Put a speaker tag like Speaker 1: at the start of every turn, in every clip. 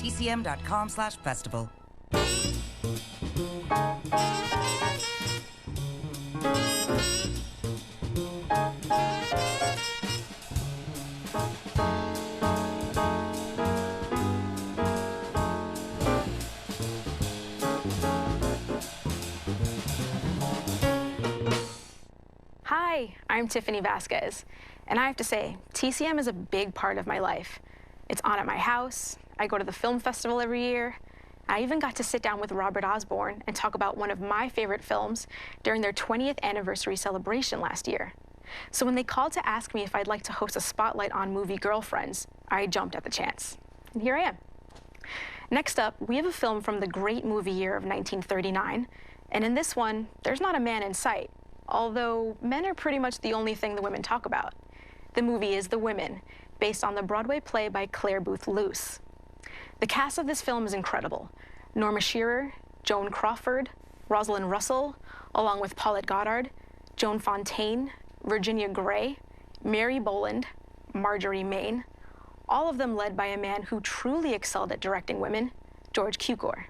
Speaker 1: tcm.com/festival.
Speaker 2: Hi, I'm Tiffany Vasquez, and I have to say, TCM is a big part of my life. It's on at my house, I go to the film festival every year. I even got to sit down with Robert Osborne and talk about one of my favorite films during their 20th anniversary celebration last year. So when they called to ask me if I'd like to host a spotlight on movie Girlfriends, I jumped at the chance. And here I am. Next up, we have a film from the great movie year of 1939, and in this one, there's not a man in sight, although men are pretty much the only thing the women talk about. The movie is The Women, based on the Broadway play by Claire Booth Luce. The cast of this film is incredible. Norma Shearer, Joan Crawford, Rosalind Russell, along with Paulette Goddard, Joan Fontaine, Virginia Gray, Mary Boland, Marjorie Main, all of them led by a man who truly excelled at directing women, George Cukor.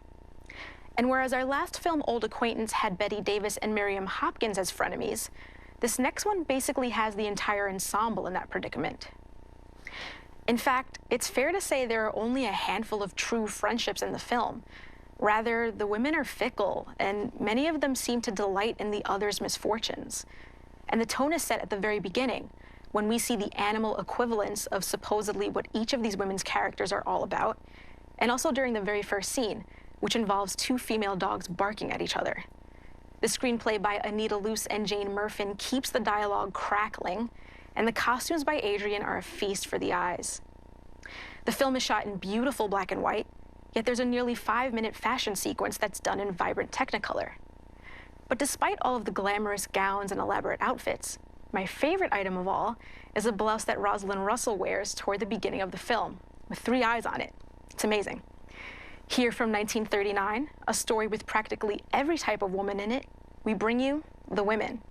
Speaker 2: And whereas our last film, Old Acquaintance, had Bette Davis and Miriam Hopkins as frenemies, this next one basically has the entire ensemble in that predicament. In fact, it's fair to say there are only a handful of true friendships in the film. Rather, the women are fickle, and many of them seem to delight in the other's misfortunes. And the tone is set at the very beginning, when we see the animal equivalence of supposedly what each of these women's characters are all about, and also during the very first scene, which involves two female dogs barking at each other. The screenplay by Anita Luce and Jane Murfin keeps the dialogue crackling, and the costumes by Adrian are a feast for the eyes. The film is shot in beautiful black and white, yet there's a nearly 5-minute fashion sequence that's done in vibrant Technicolor. But despite all of the glamorous gowns and elaborate outfits, my favorite item of all is a blouse that Rosalind Russell wears toward the beginning of the film, with 3 eyes on it. It's amazing. Here from 1939, a story with practically every type of woman in it, we bring you The Women.